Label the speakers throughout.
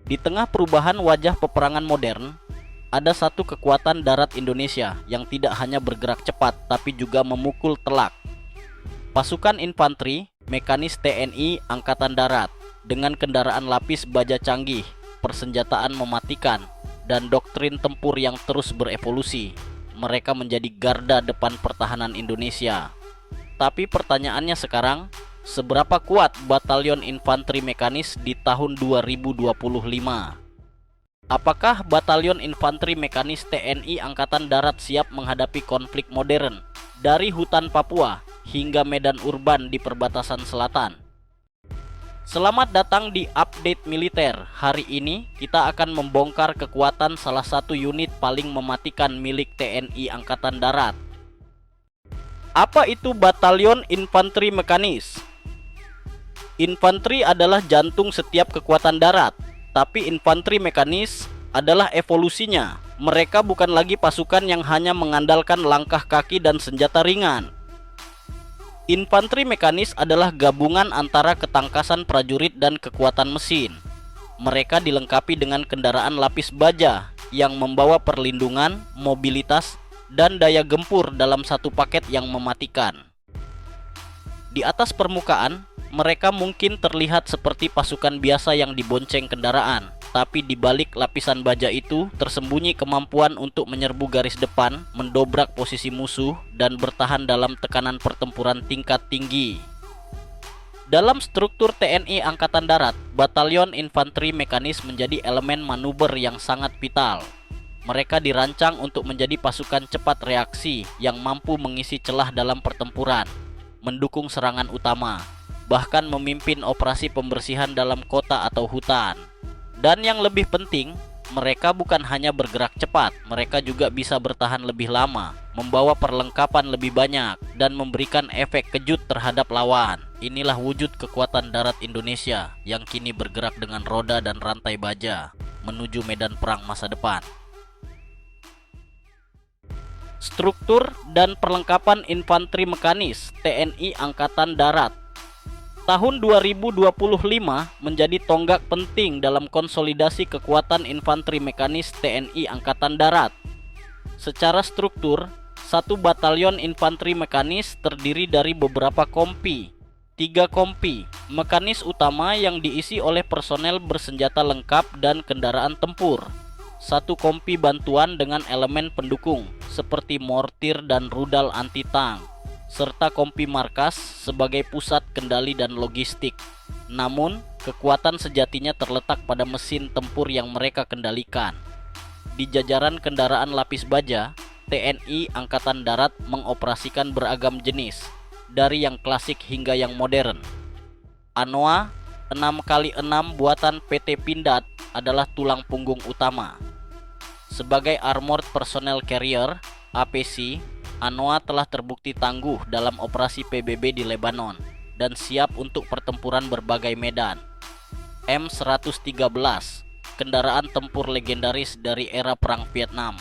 Speaker 1: Di tengah perubahan wajah peperangan modern, ada satu kekuatan darat Indonesia yang tidak hanya bergerak cepat tapi juga memukul telak. Pasukan infanteri mekanis TNI Angkatan Darat dengan kendaraan lapis baja canggih, persenjataan mematikan, dan doktrin tempur yang terus berevolusi. Mereka menjadi garda depan pertahanan Indonesia. Tapi pertanyaannya sekarang, seberapa kuat Batalion Infanteri Mekanis di tahun 2025? Apakah Batalion Infanteri Mekanis TNI Angkatan Darat siap menghadapi konflik modern dari hutan Papua hingga medan urban di perbatasan selatan? Selamat datang di Update Militer. Hari ini kita akan membongkar kekuatan salah satu unit paling mematikan milik TNI Angkatan Darat. Apa itu Batalion Infanteri Mekanis? Infanteri adalah jantung setiap kekuatan darat, tapi infanteri mekanis adalah evolusinya. Mereka bukan lagi pasukan yang hanya mengandalkan langkah kaki dan senjata ringan. Infanteri mekanis adalah gabungan antara ketangkasan prajurit dan kekuatan mesin. Mereka dilengkapi dengan kendaraan lapis baja yang membawa perlindungan, mobilitas, dan daya gempur dalam satu paket yang mematikan. Di atas permukaan, mereka mungkin terlihat seperti pasukan biasa yang dibonceng kendaraan, tapi di balik lapisan baja itu tersembunyi kemampuan untuk menyerbu garis depan, mendobrak posisi musuh, dan bertahan dalam tekanan pertempuran tingkat tinggi. Dalam struktur TNI Angkatan Darat, Batalion Infanteri Mekanis menjadi elemen manuver yang sangat vital. Mereka dirancang untuk menjadi pasukan cepat reaksi yang mampu mengisi celah dalam pertempuran, mendukung serangan utama, bahkan memimpin operasi pembersihan dalam kota atau hutan. Dan yang lebih penting, mereka bukan hanya bergerak cepat, mereka juga bisa bertahan lebih lama, membawa perlengkapan lebih banyak, dan memberikan efek kejut terhadap lawan. Inilah wujud kekuatan darat Indonesia yang kini bergerak dengan roda dan rantai baja menuju medan perang masa depan. Struktur dan perlengkapan infanteri mekanis TNI Angkatan Darat. Tahun 2025 menjadi tonggak penting dalam konsolidasi kekuatan infanteri mekanis TNI Angkatan Darat. Secara struktur, satu batalion infanteri mekanis terdiri dari beberapa kompi. 3 kompi mekanis utama yang diisi oleh personel bersenjata lengkap dan kendaraan tempur. 1 kompi bantuan dengan elemen pendukung seperti mortir dan rudal anti-tank, serta kompi markas sebagai pusat kendali dan logistik. Namun, kekuatan sejatinya terletak pada mesin tempur yang mereka kendalikan. Di jajaran kendaraan lapis baja, TNI Angkatan Darat mengoperasikan beragam jenis, dari yang klasik hingga yang modern. Anoa 6x6 buatan PT Pindad adalah tulang punggung utama. Sebagai Armored Personnel Carrier (APC), Anoa telah terbukti tangguh dalam operasi PBB di Lebanon dan siap untuk pertempuran berbagai medan. M113, kendaraan tempur legendaris dari era Perang Vietnam.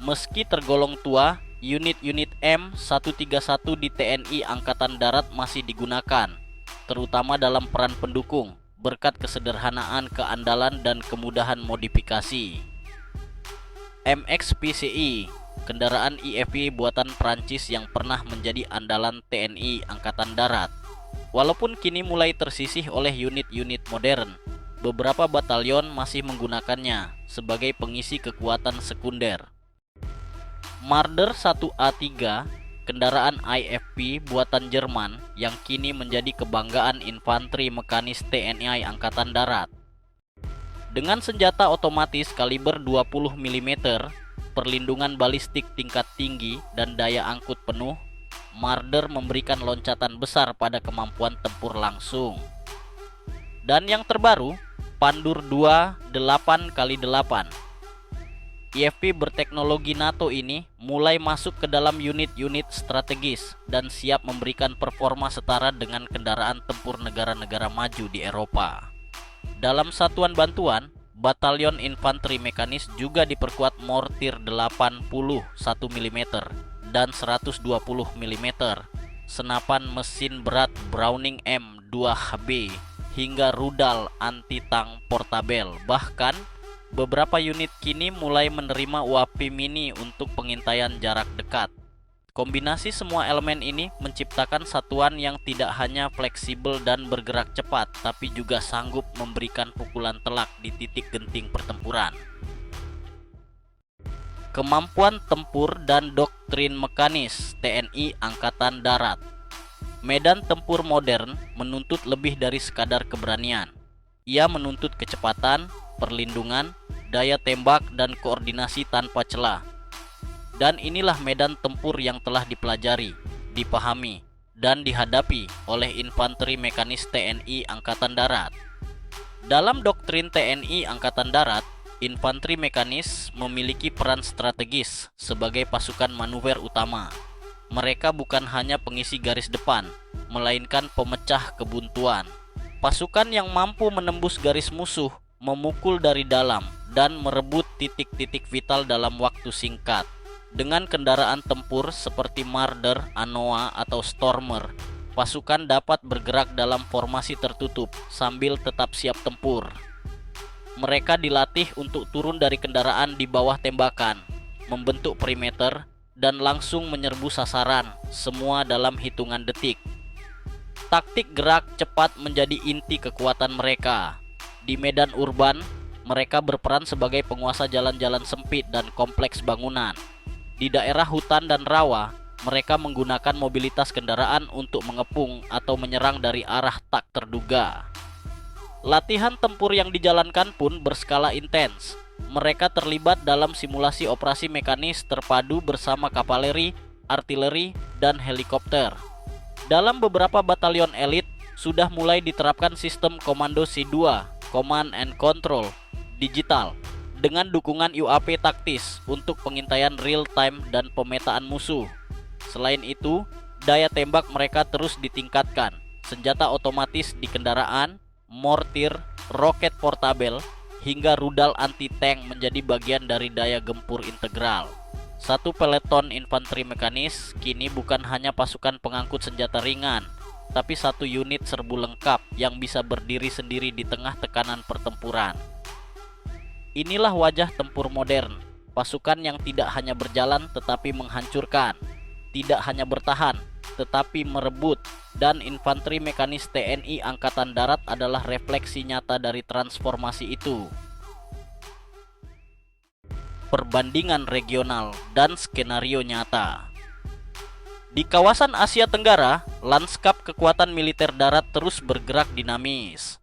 Speaker 1: Meski tergolong tua, unit-unit M131 di TNI Angkatan Darat masih digunakan, terutama dalam peran pendukung, berkat kesederhanaan, keandalan, dan kemudahan modifikasi. MXPCI, kendaraan IFV buatan Prancis yang pernah menjadi andalan TNI Angkatan Darat. Walaupun kini mulai tersisih oleh unit-unit modern, beberapa batalion masih menggunakannya sebagai pengisi kekuatan sekunder. Marder 1A3, kendaraan IFV buatan Jerman yang kini menjadi kebanggaan infanteri mekanis TNI Angkatan Darat. Dengan senjata otomatis kaliber 20 mm, perlindungan balistik tingkat tinggi, dan daya angkut penuh, Marder memberikan loncatan besar pada kemampuan tempur langsung. Dan yang terbaru, Pandur 2 8x8. IFV berteknologi NATO ini mulai masuk ke dalam unit-unit strategis dan siap memberikan performa setara dengan kendaraan tempur negara-negara maju di Eropa. Dalam satuan bantuan, Batalion Infanteri Mekanis juga diperkuat mortir 80 1 mm dan 120 mm, senapan mesin berat Browning M2HB, hingga rudal anti-tank portabel. Bahkan, beberapa unit kini mulai menerima UAV mini untuk pengintaian jarak dekat. Kombinasi semua elemen ini menciptakan satuan yang tidak hanya fleksibel dan bergerak cepat, tapi juga sanggup memberikan pukulan telak di titik genting pertempuran. Kemampuan tempur dan doktrin mekanis TNI Angkatan Darat. Medan tempur modern menuntut lebih dari sekadar keberanian. Ia menuntut kecepatan, perlindungan, daya tembak, dan koordinasi tanpa celah. Dan inilah medan tempur yang telah dipelajari, dipahami, dan dihadapi oleh infanteri mekanis TNI Angkatan Darat. Dalam doktrin TNI Angkatan Darat, infanteri mekanis memiliki peran strategis sebagai pasukan manuver utama. Mereka bukan hanya pengisi garis depan, melainkan pemecah kebuntuan. Pasukan yang mampu menembus garis musuh, memukul dari dalam, dan merebut titik-titik vital dalam waktu singkat. Dengan kendaraan tempur seperti Marder, Anoa, atau Stormer, pasukan dapat bergerak dalam formasi tertutup sambil tetap siap tempur. Mereka dilatih untuk turun dari kendaraan di bawah tembakan, membentuk perimeter, dan langsung menyerbu sasaran, semua dalam hitungan detik. Taktik gerak cepat menjadi inti kekuatan mereka. Di medan urban, mereka berperan sebagai penguasa jalan-jalan sempit dan kompleks bangunan. Di daerah hutan dan rawa, mereka menggunakan mobilitas kendaraan untuk mengepung atau menyerang dari arah tak terduga. Latihan tempur yang dijalankan pun berskala intens. Mereka terlibat dalam simulasi operasi mekanis terpadu bersama kavaleri, artileri, dan helikopter. Dalam beberapa batalion elit, sudah mulai diterapkan sistem komando C2, Command and Control, digital, dengan dukungan UAV taktis untuk pengintaian real time dan pemetaan musuh. Selain itu, daya tembak mereka terus ditingkatkan. Senjata otomatis di kendaraan, mortir, roket portabel, hingga rudal anti-tank menjadi bagian dari daya gempur integral. Satu peleton infanteri mekanis kini bukan hanya pasukan pengangkut senjata ringan, tapi satu unit serbu lengkap yang bisa berdiri sendiri di tengah tekanan pertempuran. Inilah wajah tempur modern, pasukan yang tidak hanya berjalan tetapi menghancurkan, tidak hanya bertahan tetapi merebut, dan infanteri mekanis TNI Angkatan Darat adalah refleksi nyata dari transformasi itu. Perbandingan regional dan skenario nyata. Di kawasan Asia Tenggara, lanskap kekuatan militer darat terus bergerak dinamis.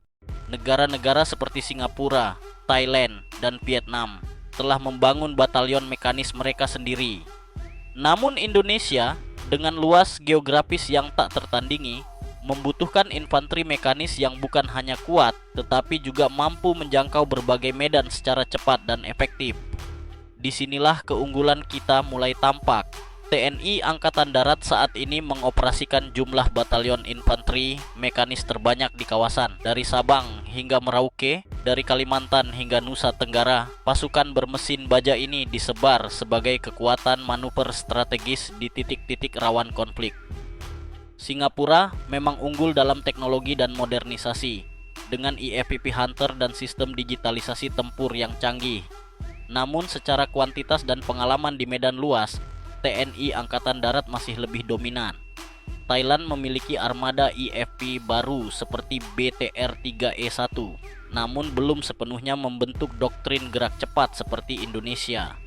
Speaker 1: Negara-negara seperti Singapura, Thailand, dan Vietnam telah membangun batalion mekanis mereka sendiri. Namun Indonesia, dengan luas geografis yang tak tertandingi, membutuhkan infanteri mekanis yang bukan hanya kuat, tetapi juga mampu menjangkau berbagai medan secara cepat dan efektif. Disinilah keunggulan kita mulai tampak. TNI Angkatan Darat saat ini mengoperasikan jumlah batalion infanteri mekanis terbanyak di kawasan. Dari Sabang hingga Merauke, dari Kalimantan hingga Nusa Tenggara, pasukan bermesin baja ini disebar sebagai kekuatan manuver strategis di titik-titik rawan konflik. Singapura memang unggul dalam teknologi dan modernisasi, dengan IFPP Hunter dan sistem digitalisasi tempur yang canggih. Namun secara kuantitas dan pengalaman di medan luas, TNI Angkatan Darat masih lebih dominan. Thailand memiliki armada IFP baru seperti BTR-3E1, namun belum sepenuhnya membentuk doktrin gerak cepat seperti Indonesia.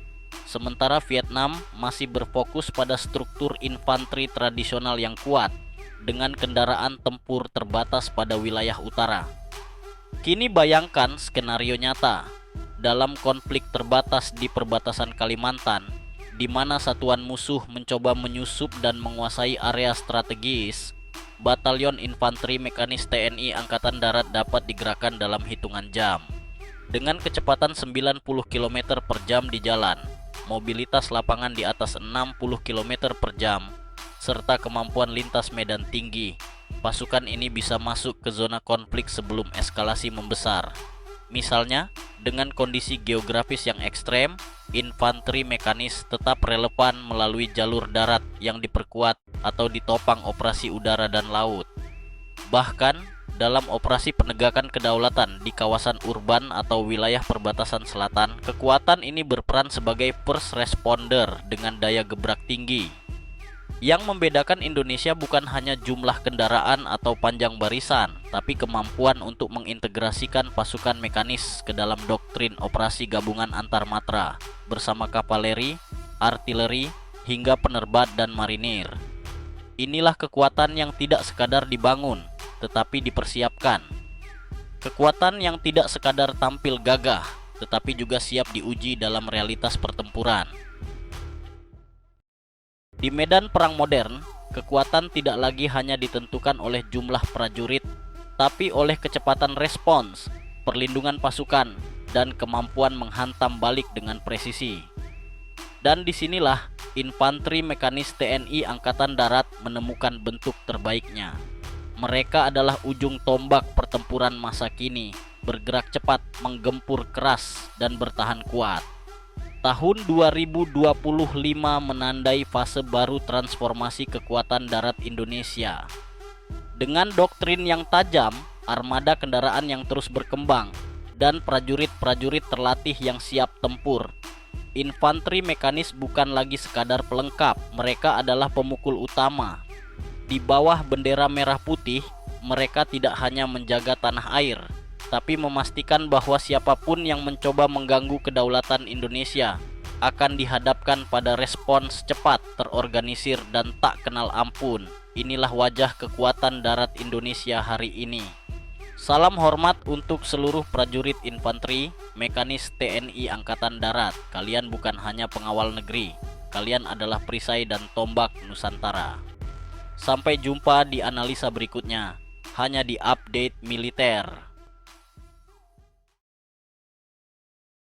Speaker 1: Sementara Vietnam masih berfokus pada struktur infanteri tradisional yang kuat, dengan kendaraan tempur terbatas pada wilayah utara. Kini bayangkan skenario nyata. Dalam konflik terbatas di perbatasan Kalimantan, di mana satuan musuh mencoba menyusup dan menguasai area strategis, batalion infanteri mekanis TNI Angkatan Darat dapat digerakkan dalam hitungan jam. Dengan kecepatan 90 km per jam di jalan, mobilitas lapangan di atas 60 km per jam, serta kemampuan lintas medan tinggi, pasukan ini bisa masuk ke zona konflik sebelum eskalasi membesar. Misalnya, dengan kondisi geografis yang ekstrem, infanteri mekanis tetap relevan melalui jalur darat yang diperkuat atau ditopang operasi udara dan laut. Bahkan, dalam operasi penegakan kedaulatan di kawasan urban atau wilayah perbatasan selatan. Kekuatan ini berperan sebagai first responder dengan daya gebrak tinggi. Yang membedakan Indonesia bukan hanya jumlah kendaraan atau panjang barisan, tapi kemampuan untuk mengintegrasikan pasukan mekanis ke dalam doktrin operasi gabungan antar matra bersama kavaleri, artileri, hingga penerbat dan marinir. Inilah kekuatan yang tidak sekadar dibangun, tetapi dipersiapkan. Kekuatan yang tidak sekadar tampil gagah, tetapi juga siap diuji dalam realitas pertempuran. Di medan perang modern, kekuatan tidak lagi hanya ditentukan oleh jumlah prajurit, tapi oleh kecepatan respons, perlindungan pasukan, dan kemampuan menghantam balik dengan presisi. Dan disinilah infanteri mekanis TNI Angkatan Darat menemukan bentuk terbaiknya. Mereka adalah ujung tombak pertempuran masa kini, bergerak cepat, menggempur keras, dan bertahan kuat. Tahun 2025 menandai fase baru transformasi kekuatan darat Indonesia. Dengan doktrin yang tajam, armada kendaraan yang terus berkembang, dan prajurit-prajurit terlatih yang siap tempur, infanteri mekanis bukan lagi sekadar pelengkap, mereka adalah pemukul utama. Di bawah bendera merah putih, mereka tidak hanya menjaga tanah air, tapi memastikan bahwa siapapun yang mencoba mengganggu kedaulatan Indonesia akan dihadapkan pada respons cepat, terorganisir, dan tak kenal ampun. Inilah wajah kekuatan darat Indonesia hari ini. Salam hormat untuk seluruh prajurit infanteri, mekanis TNI Angkatan Darat. Kalian bukan hanya pengawal negeri, kalian adalah perisai dan tombak Nusantara. Sampai jumpa di analisa berikutnya, hanya di Update Militer.